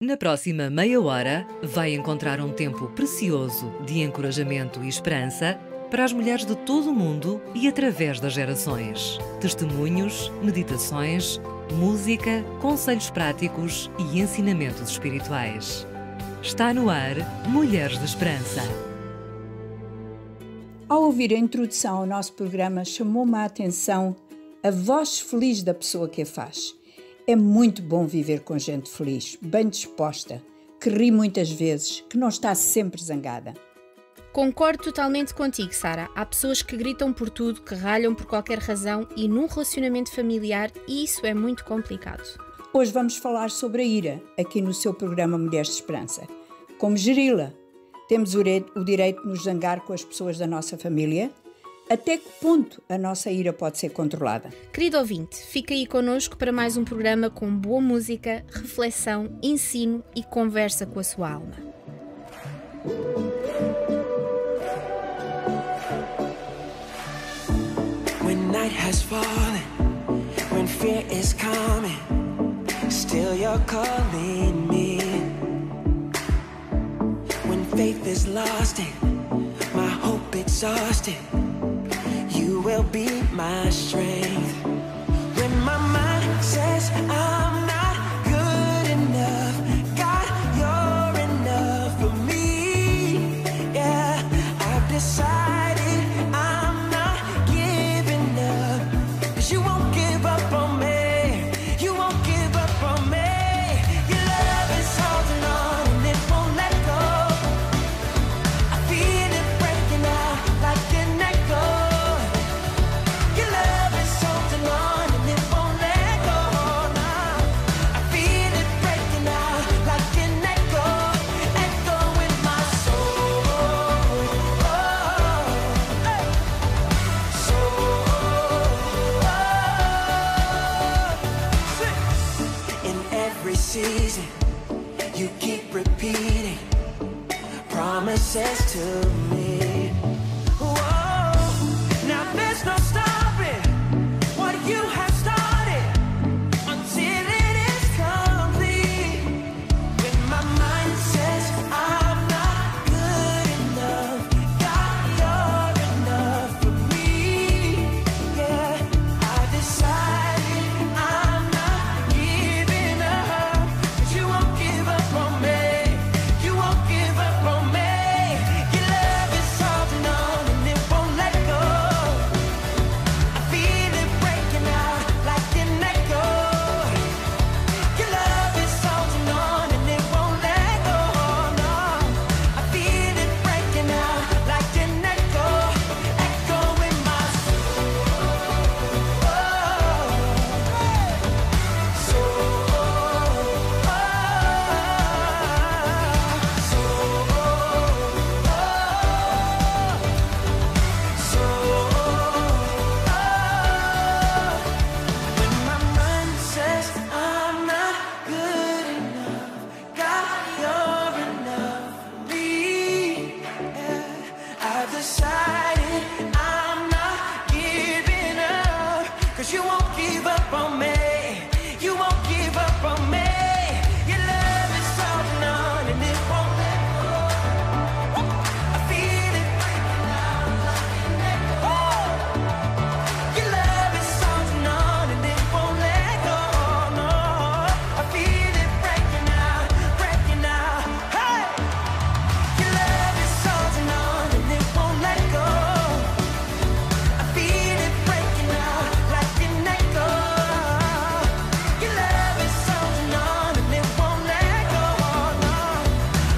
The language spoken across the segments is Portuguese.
Na próxima meia hora, vai encontrar um tempo precioso de encorajamento e esperança para as mulheres de todo o mundo e através das gerações. Testemunhos, meditações, música, conselhos práticos e ensinamentos espirituais. Está no ar Mulheres de Esperança. Ao ouvir a introdução ao nosso programa, chamou-me a atenção a voz feliz da pessoa que a faz. É muito bom viver com gente feliz, bem disposta, que ri muitas vezes, que não está sempre zangada. Concordo totalmente contigo, Sara. Há pessoas que gritam por tudo, que ralham por qualquer razão e num relacionamento familiar isso é muito complicado. Hoje vamos falar sobre a ira, aqui no seu programa Mulheres de Esperança. Como geri-la? Temos o direito de nos zangar com as pessoas da nossa família? Até que ponto a nossa ira pode ser controlada? Querido ouvinte, fica aí connosco para mais um programa com boa música, reflexão, ensino e conversa com a sua alma. When night has fallen, when fear is coming, still you're calling me. When faith is lost and my hope exhausted, you will be my strength. When my mind says I'm not good enough, God, you're enough for me. Yeah, I've decided I'm not giving up, 'cause you won't give up on me. You won't give up on me. Your love is holding on and it won't let go. I feel it breaking out like an echo. Your love is holding on and it won't let go now. I feel it breaking out like an echo, echo in my soul. In every season, you keep repeating promises to me. Whoa, now there's no stopping what you have started until it is complete. When my mind says I'm not good enough, God, you're enough for me. Yeah, I decided I'm not giving up, 'cause you won't give up on me. You won't give up on me. Your love is holding on and it won't let go. I feel it breaking out like an echo. Your love is holding on and it won't let go. No, I feel it breaking out like an echo, echo in my When my mind says I'm not good enough, God, you're enough for me. Yeah, I've decided I'm not giving up, 'cause you won't give up on me. You won't give up on me. Your love is holding on and it won't let go. I feel it breaking out like an echo. Your love is holding on and it won't let go. No, I feel it breaking out, breaking out. Hey, your love is holding on and it won't let go. I feel it breaking out like an echo. Your love is holding on and it won't let go. No,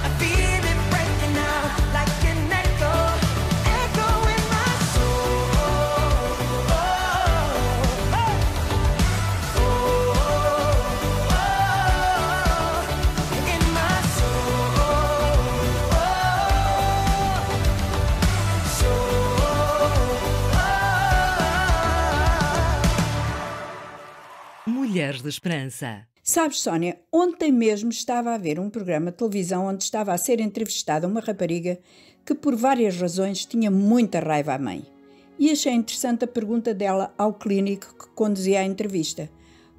I feel it breaking out like an echo, echo in my soul. In my Mulheres de Esperança. Sabes, Sónia, ontem mesmo estava a ver um programa de televisão onde estava a ser entrevistada uma rapariga que por várias razões tinha muita raiva à mãe. E achei interessante a pergunta dela ao clínico que conduzia a entrevista.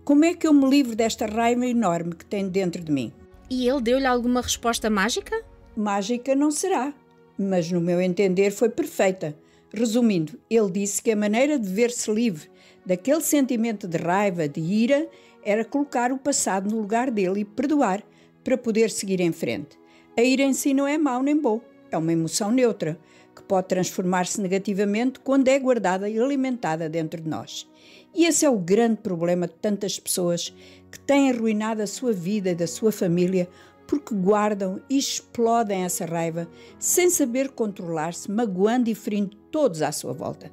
Como é que eu me livro desta raiva enorme que tenho dentro de mim? E ele deu-lhe alguma resposta mágica? Mágica não será, mas no meu entender foi perfeita. Resumindo, ele disse que a maneira de ver-se livre daquele sentimento de raiva, de ira, era colocar o passado no lugar dele e perdoar para poder seguir em frente. A ira em si não é mau nem bom, é uma emoção neutra, que pode transformar-se negativamente quando é guardada e alimentada dentro de nós. E esse é o grande problema de tantas pessoas que têm arruinado a sua vida e da sua família porque guardam e explodem essa raiva sem saber controlar-se, magoando e ferindo todos à sua volta.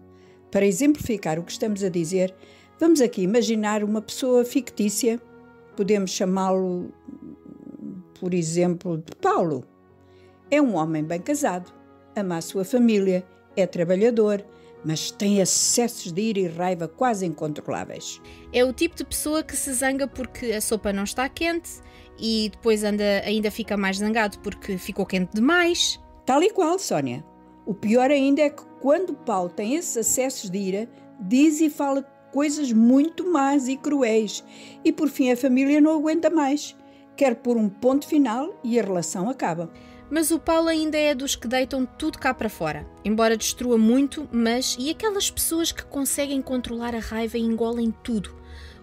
Para exemplificar o que estamos a dizer, vamos aqui imaginar uma pessoa fictícia, podemos chamá-lo, por exemplo, de Paulo. É um homem bem casado, ama a sua família, é trabalhador, mas tem acessos de ira e raiva quase incontroláveis. É o tipo de pessoa que se zanga porque a sopa não está quente e depois ainda fica mais zangado porque ficou quente demais. Tal e qual, Sónia. O pior ainda é que quando Paulo tem esses acessos de ira, diz e fala coisas muito más e cruéis e por fim a família não aguenta mais. Quer pôr um ponto final e a relação acaba. Mas o Paulo ainda é dos que deitam tudo cá para fora. Embora destrua muito, e aquelas pessoas que conseguem controlar a raiva e engolem tudo,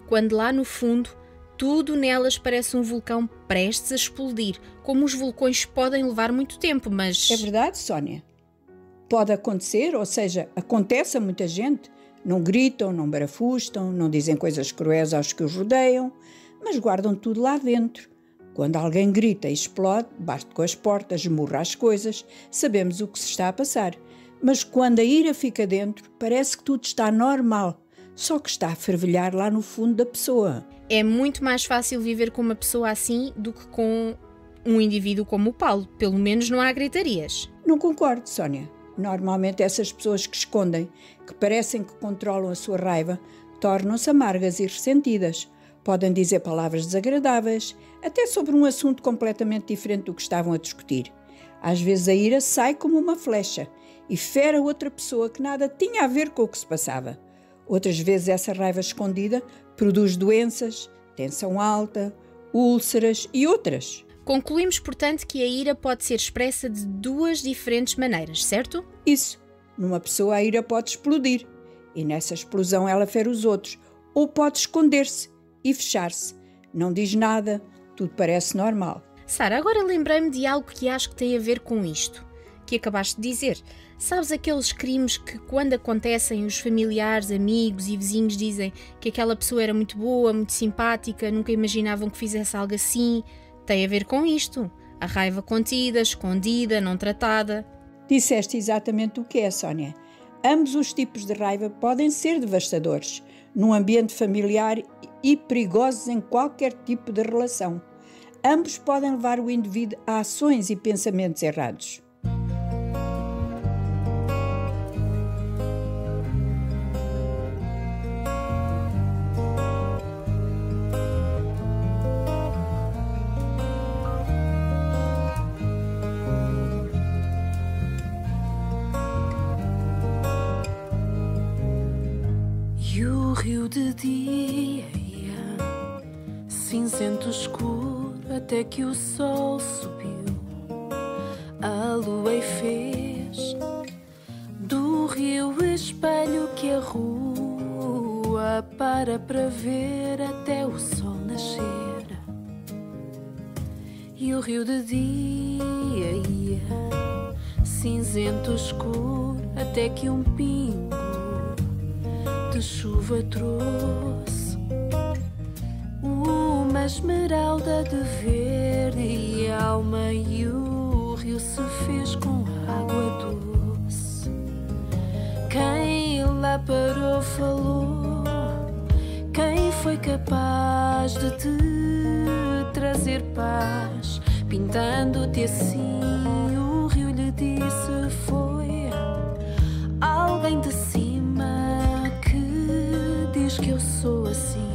quando lá no fundo tudo nelas parece um vulcão prestes a explodir, como os vulcões podem levar muito tempo, mas... É verdade, Sónia. Pode acontecer, ou seja, acontece a muita gente. Não gritam, não barafustam, não dizem coisas cruéis aos que os rodeiam, mas guardam tudo lá dentro. Quando alguém grita e explode, bate com as portas, esmurra as coisas, sabemos o que se está a passar. Mas quando a ira fica dentro, parece que tudo está normal, só que está a fervilhar lá no fundo da pessoa. É muito mais fácil viver com uma pessoa assim do que com um indivíduo como o Paulo. Pelo menos não há gritarias. Não concordo, Sónia. Normalmente essas pessoas que escondem, que parecem que controlam a sua raiva, tornam-se amargas e ressentidas. Podem dizer palavras desagradáveis, até sobre um assunto completamente diferente do que estavam a discutir. Às vezes a ira sai como uma flecha e fere a outra pessoa que nada tinha a ver com o que se passava. Outras vezes essa raiva escondida produz doenças, tensão alta, úlceras e outras. Concluímos, portanto, que a ira pode ser expressa de duas diferentes maneiras, certo? Isso. Numa pessoa a ira pode explodir e nessa explosão ela fere os outros, ou pode esconder-se e fechar-se. Não diz nada, tudo parece normal. Sara, agora lembrei-me de algo que acho que tem a ver com isto, que acabaste de dizer. Sabes aqueles crimes que quando acontecem os familiares, amigos e vizinhos dizem que aquela pessoa era muito boa, muito simpática, nunca imaginavam que fizesse algo assim? Tem a ver com isto. A raiva contida, escondida, não tratada. Disseste exatamente o que é, Sónia. Ambos os tipos de raiva podem ser devastadores num ambiente familiar e perigosos em qualquer tipo de relação. Ambos podem levar o indivíduo a ações e pensamentos errados. Rio de dia, cinzento escuro até que o sol subiu. A lua e fez do rio espelho que a rua para ver até o sol nascer. E o rio de dia, cinzento escuro até que um pingo de chuva trouxe uma esmeralda de verde e alma, e o rio se fez com água doce. Quem lá parou falou, quem foi capaz de te trazer paz, pintando-te assim. O rio lhe disse foi alguém de cima diz que eu sou assim.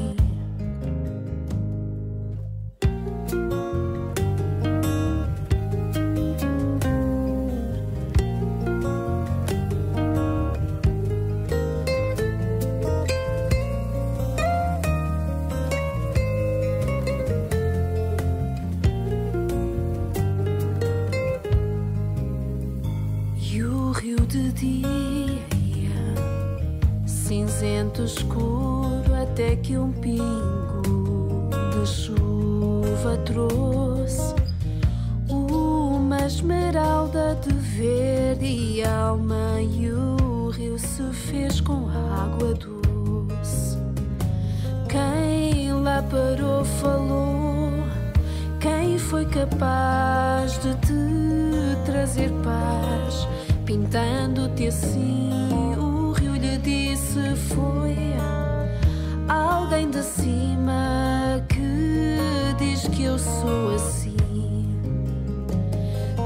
de dia, cinzento escuro, até que um pingo de chuva trouxe uma esmeralda de verde e alma, e o rio se fez com água doce. Quem lá parou falou, quem foi capaz de te trazer paz, pintando-te assim. O rio lhe disse: foi alguém de cima que diz que eu sou assim.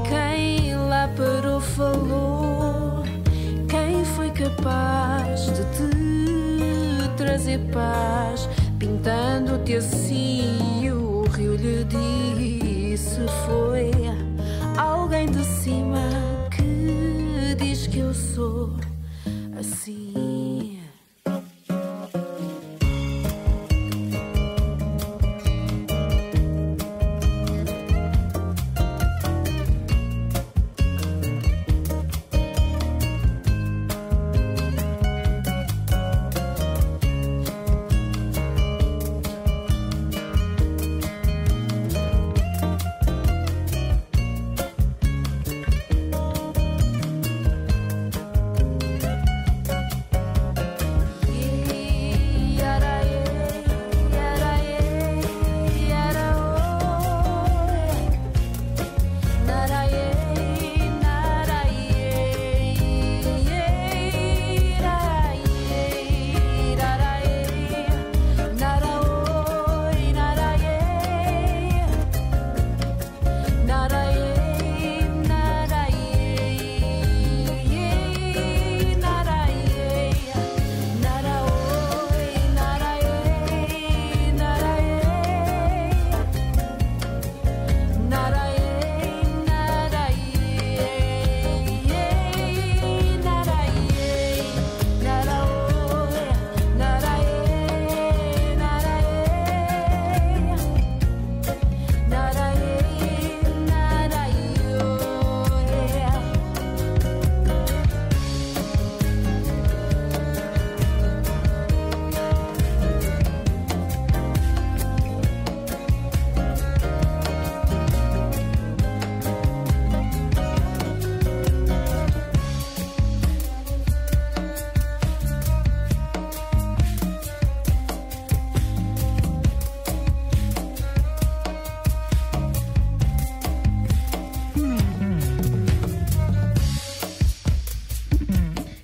Quem lá parou falou, quem foi capaz de te trazer paz, pintando-te assim. O rio lhe disse: foi alguém de cima que diz que eu sou assim.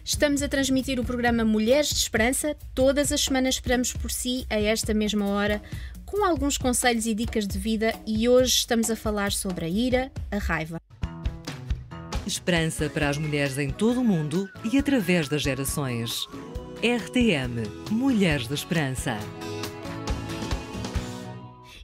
Estamos a transmitir o programa Mulheres de Esperança. Todas as semanas esperamos por si a esta mesma hora, com alguns conselhos e dicas de vida, e hoje estamos a falar sobre a ira, a raiva. Esperança para as mulheres em todo o mundo e através das gerações. RTM Mulheres de Esperança.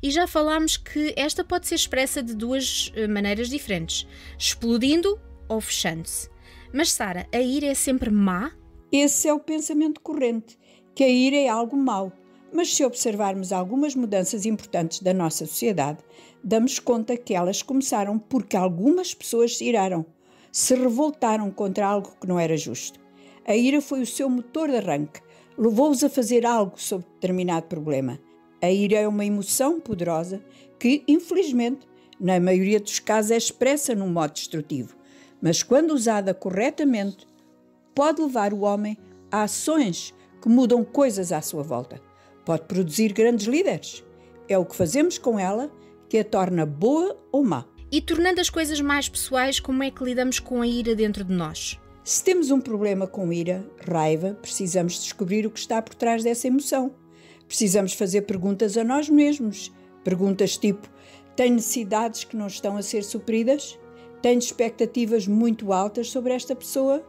E já falámos que esta pode ser expressa de duas maneiras diferentes, explodindo ou fechando-se. Mas, Sara, a ira é sempre má? Esse é o pensamento corrente, que a ira é algo mau. Mas se observarmos algumas mudanças importantes da nossa sociedade, damos conta que elas começaram porque algumas pessoas se iraram, se revoltaram contra algo que não era justo. A ira foi o seu motor de arranque, levou-os a fazer algo sobre determinado problema. A ira é uma emoção poderosa que, infelizmente, na maioria dos casos é expressa num modo destrutivo. Mas quando usada corretamente, pode levar o homem a ações que mudam coisas à sua volta. Pode produzir grandes líderes. É o que fazemos com ela que a torna boa ou má. E tornando as coisas mais pessoais, como é que lidamos com a ira dentro de nós? Se temos um problema com ira, raiva, precisamos descobrir o que está por trás dessa emoção. Precisamos fazer perguntas a nós mesmos. Perguntas tipo: tenho necessidades que não estão a ser supridas? Tenho expectativas muito altas sobre esta pessoa?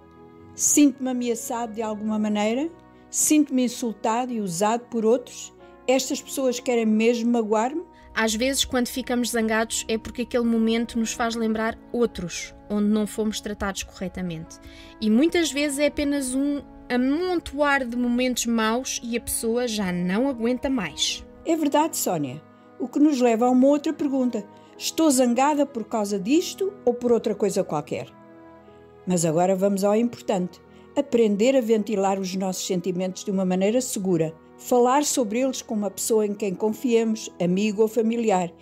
Sinto-me ameaçado de alguma maneira? Sinto-me insultado e usado por outros? Estas pessoas querem mesmo magoar-me? Às vezes, quando ficamos zangados, é porque aquele momento nos faz lembrar outros, onde não fomos tratados corretamente. E muitas vezes é apenas um amontoar de momentos maus e a pessoa já não aguenta mais. É verdade, Sónia. O que nos leva a uma outra pergunta. Estou zangada por causa disto ou por outra coisa qualquer? Mas agora vamos ao importante: aprender a ventilar os nossos sentimentos de uma maneira segura, falar sobre eles com uma pessoa em quem confiemos, amigo ou familiar.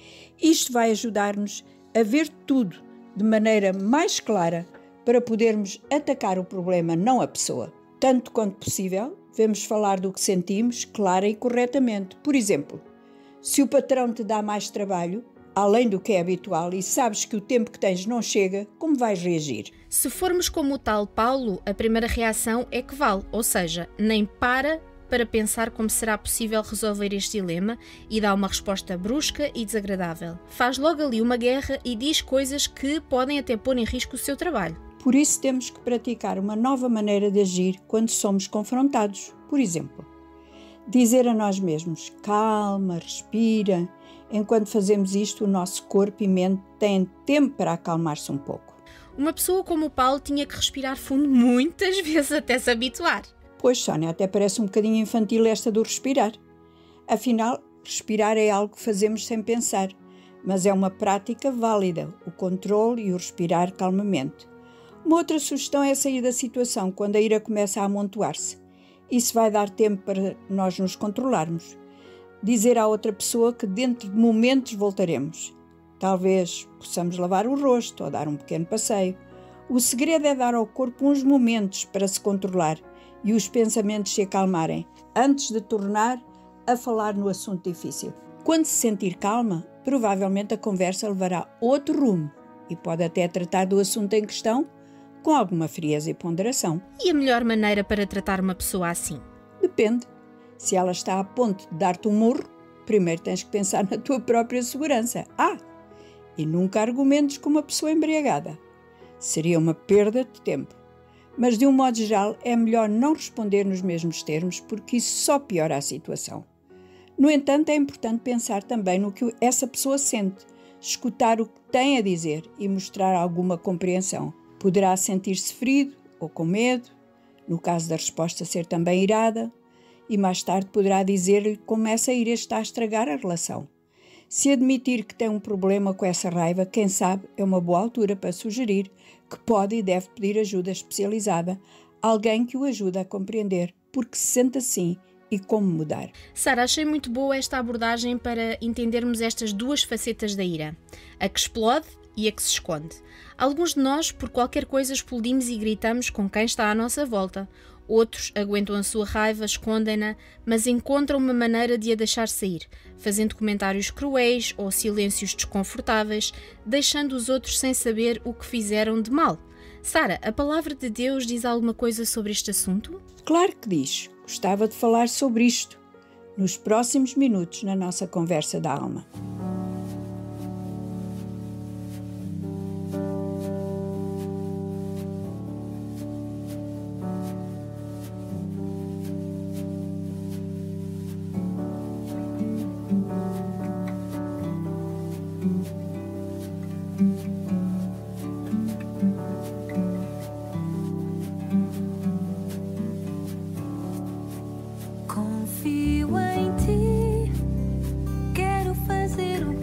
Isto vai ajudar-nos a ver tudo de maneira mais clara para podermos atacar o problema, não a pessoa. Tanto quanto possível, devemos falar do que sentimos clara e corretamente. Por exemplo, se o patrão te dá mais trabalho, além do que é habitual, e sabes que o tempo que tens não chega, como vais reagir? Se formos como o tal Paulo, a primeira reação é que vale, ou seja, nem para pensar como será possível resolver este dilema e dá uma resposta brusca e desagradável. Faz logo ali uma guerra e diz coisas que podem até pôr em risco o seu trabalho. Por isso temos que praticar uma nova maneira de agir quando somos confrontados. Por exemplo, dizer a nós mesmos: calma, respira. Enquanto fazemos isto, o nosso corpo e mente têm tempo para acalmar-se um pouco. Uma pessoa como o Paulo tinha que respirar fundo muitas vezes até se habituar. Pois, Sónia, até parece um bocadinho infantil esta do respirar. Afinal, respirar é algo que fazemos sem pensar, mas é uma prática válida, o controle e o respirar calmamente. Uma outra sugestão é sair da situação quando a ira começa a amontoar-se. Isso vai dar tempo para nós nos controlarmos. Dizer à outra pessoa que dentro de momentos voltaremos. Talvez possamos lavar o rosto ou dar um pequeno passeio. O segredo é dar ao corpo uns momentos para se controlar e os pensamentos se acalmarem, antes de tornar a falar no assunto difícil. Quando se sentir calma, provavelmente a conversa levará outro rumo e pode até tratar do assunto em questão com alguma frieza e ponderação. E a melhor maneira para tratar uma pessoa assim? Depende. Se ela está a ponto de dar-te um murro, primeiro tens que pensar na tua própria segurança. E nunca argumentes com uma pessoa embriagada. Seria uma perda de tempo. Mas, de um modo geral, é melhor não responder nos mesmos termos, porque isso só piora a situação. No entanto, é importante pensar também no que essa pessoa sente, escutar o que tem a dizer e mostrar alguma compreensão. Poderá sentir-se ferido ou com medo, no caso da resposta ser também irada, e mais tarde poderá dizer-lhe como essa ira está a estragar a relação. Se admitir que tem um problema com essa raiva, quem sabe é uma boa altura para sugerir que pode e deve pedir ajuda especializada, alguém que o ajude a compreender porque se sente assim e como mudar. Sara, achei muito boa esta abordagem para entendermos estas duas facetas da ira, a que explode e a que se esconde. Alguns de nós, por qualquer coisa, explodimos e gritamos com quem está à nossa volta. Outros aguentam a sua raiva, escondem-na, mas encontram uma maneira de a deixar sair, fazendo comentários cruéis ou silêncios desconfortáveis, deixando os outros sem saber o que fizeram de mal. Sara, a palavra de Deus diz alguma coisa sobre este assunto? Claro que diz. Gostava de falar sobre isto nos próximos minutos na nossa conversa da alma. Confio em ti, quero fazer o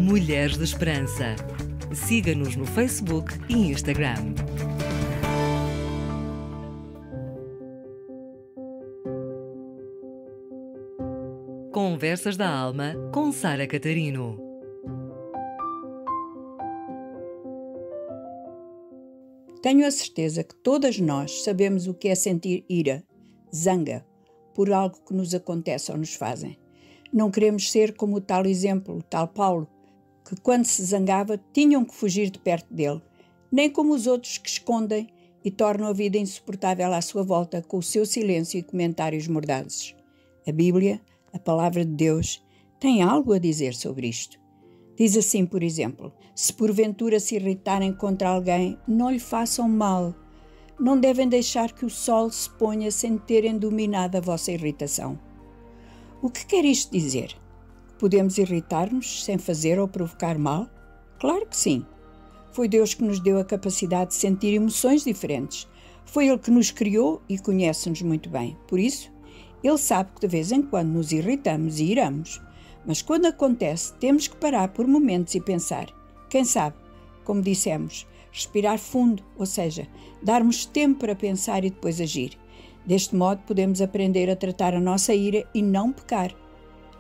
Mulheres de Esperança. Siga-nos no Facebook e Instagram. Conversas da Alma com Sara Catarino. Tenho a certeza que todas nós sabemos o que é sentir ira, zanga, por algo que nos acontece ou nos fazem. Não queremos ser como o tal exemplo, o tal Paulo, que quando se zangava tinham que fugir de perto dele, nem como os outros que escondem e tornam a vida insuportável à sua volta com o seu silêncio e comentários mordazes. A Bíblia, a Palavra de Deus, tem algo a dizer sobre isto. Diz assim, por exemplo, se porventura se irritarem contra alguém, não lhe façam mal. Não devem deixar que o sol se ponha sem terem dominado a vossa irritação. O que quer isto dizer? Podemos irritar-nos sem fazer ou provocar mal? Claro que sim. Foi Deus que nos deu a capacidade de sentir emoções diferentes. Foi Ele que nos criou e conhece-nos muito bem. Por isso, Ele sabe que de vez em quando nos irritamos e iramos. Mas quando acontece, temos que parar por momentos e pensar. Quem sabe, como dissemos, respirar fundo, ou seja, darmos tempo para pensar e depois agir. Deste modo, podemos aprender a tratar a nossa ira e não pecar.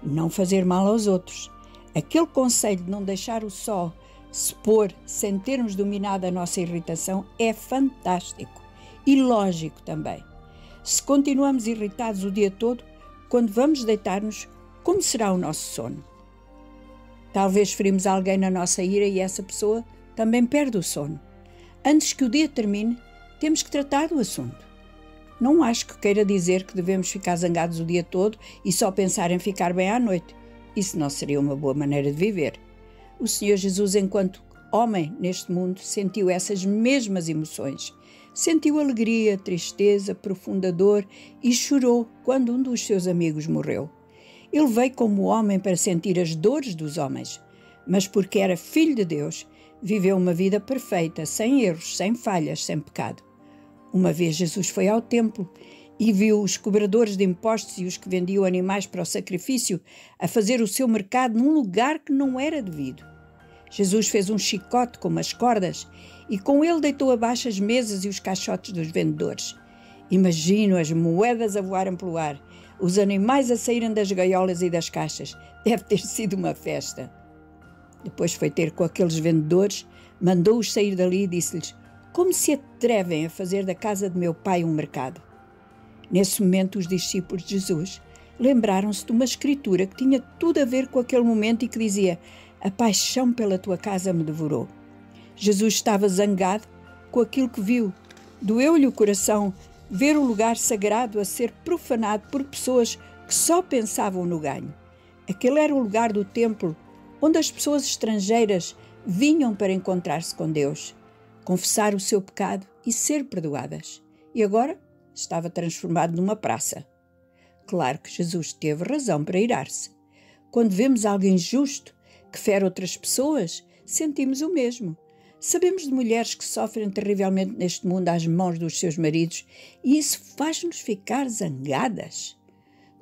Não fazer mal aos outros. Aquele conselho de não deixar o sol se pôr sem termos dominado a nossa irritação é fantástico e lógico também. Se continuamos irritados o dia todo, quando vamos deitar-nos, como será o nosso sono? Talvez ferimos alguém na nossa ira e essa pessoa também perde o sono. Antes que o dia termine, temos que tratar do assunto. Não acho que queira dizer que devemos ficar zangados o dia todo e só pensar em ficar bem à noite. Isso não seria uma boa maneira de viver. O Senhor Jesus, enquanto homem neste mundo, sentiu essas mesmas emoções. Sentiu alegria, tristeza, profunda dor e chorou quando um dos seus amigos morreu. Ele veio como homem para sentir as dores dos homens, mas porque era filho de Deus, viveu uma vida perfeita, sem erros, sem falhas, sem pecado. Uma vez Jesus foi ao templo e viu os cobradores de impostos e os que vendiam animais para o sacrifício a fazer o seu mercado num lugar que não era devido. Jesus fez um chicote com umas cordas e com ele deitou abaixo as mesas e os caixotes dos vendedores. Imagino as moedas a voarem pelo ar, os animais a saírem das gaiolas e das caixas. Deve ter sido uma festa. Depois foi ter com aqueles vendedores, mandou-os sair dali e disse-lhes: como se atrevem a fazer da casa de meu pai um mercado? Nesse momento, os discípulos de Jesus lembraram-se de uma escritura que tinha tudo a ver com aquele momento e que dizia: a paixão pela tua casa me devorou. Jesus estava zangado com aquilo que viu. Doeu-lhe o coração ver o lugar sagrado a ser profanado por pessoas que só pensavam no ganho. Aquele era o lugar do templo onde as pessoas estrangeiras vinham para encontrar-se com Deus, confessar o seu pecado e ser perdoadas. E agora estava transformado numa praça. Claro que Jesus teve razão para irar-se. Quando vemos alguém justo que fere outras pessoas, sentimos o mesmo. Sabemos de mulheres que sofrem terrivelmente neste mundo às mãos dos seus maridos e isso faz-nos ficar zangadas.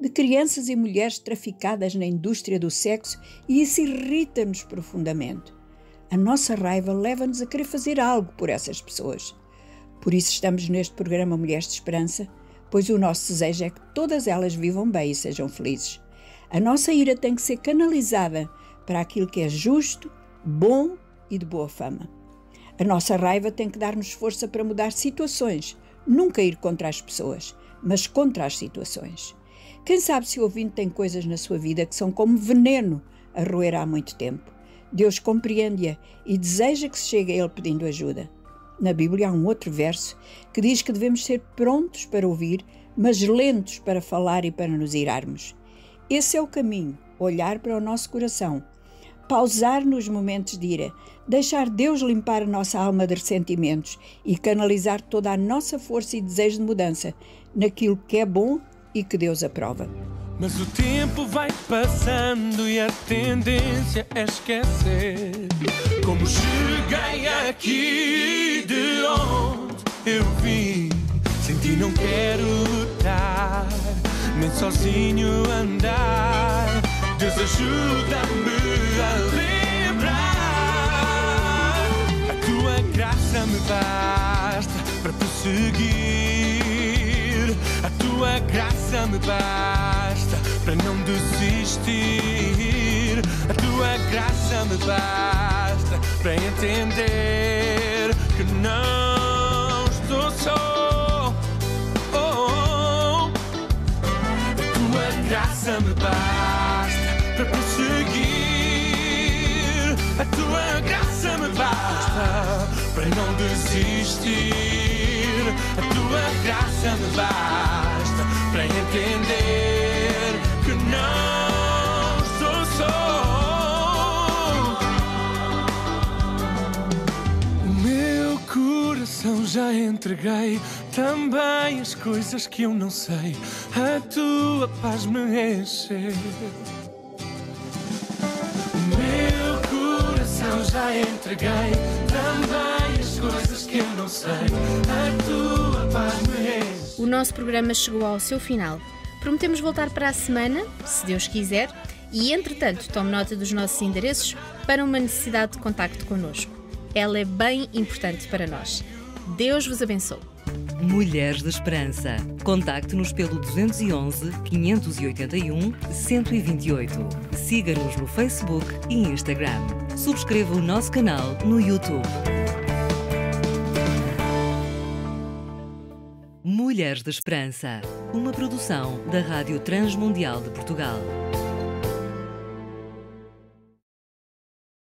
De crianças e mulheres traficadas na indústria do sexo e isso irrita-nos profundamente. A nossa raiva leva-nos a querer fazer algo por essas pessoas. Por isso estamos neste programa Mulheres de Esperança, pois o nosso desejo é que todas elas vivam bem e sejam felizes. A nossa ira tem que ser canalizada para aquilo que é justo, bom e de boa fama. A nossa raiva tem que dar-nos força para mudar situações, nunca ir contra as pessoas, mas contra as situações. Quem sabe se o ouvinte tem coisas na sua vida que são como veneno a roer há muito tempo. Deus compreende-a e deseja que se chegue a Ele pedindo ajuda. Na Bíblia há um outro verso que diz que devemos ser prontos para ouvir, mas lentos para falar e para nos irarmos. Esse é o caminho, olhar para o nosso coração, pausar nos momentos de ira, deixar Deus limpar a nossa alma de ressentimentos e canalizar toda a nossa força e desejo de mudança naquilo que é bom e que Deus aprova. Mas o tempo vai passando e a tendência é esquecer como cheguei aqui, de onde eu vim. Sem ti não quero lutar, nem sozinho andar. Deus ajuda-me a basta para prosseguir. A tua graça me basta para não desistir. A tua graça me basta para entender que não estou só. A tua graça me basta para prosseguir. A tua graça me basta para não desistir. A tua graça me basta para entender que não estou só. O meu coração já entreguei, também as coisas que eu não sei. A tua paz me encheu. Já entreguei também as coisas que eu não sei. A tua paz me enche. O nosso programa chegou ao seu final. Prometemos voltar para a semana, se Deus quiser, e entretanto tome nota dos nossos endereços para uma necessidade de contacto connosco. Ela é bem importante para nós. Deus vos abençoe. Mulheres de Esperança. Contacte-nos pelo 211 581 128. Siga-nos no Facebook e Instagram. Subscreva o nosso canal no YouTube. Mulheres de Esperança. Uma produção da Rádio Transmundial de Portugal.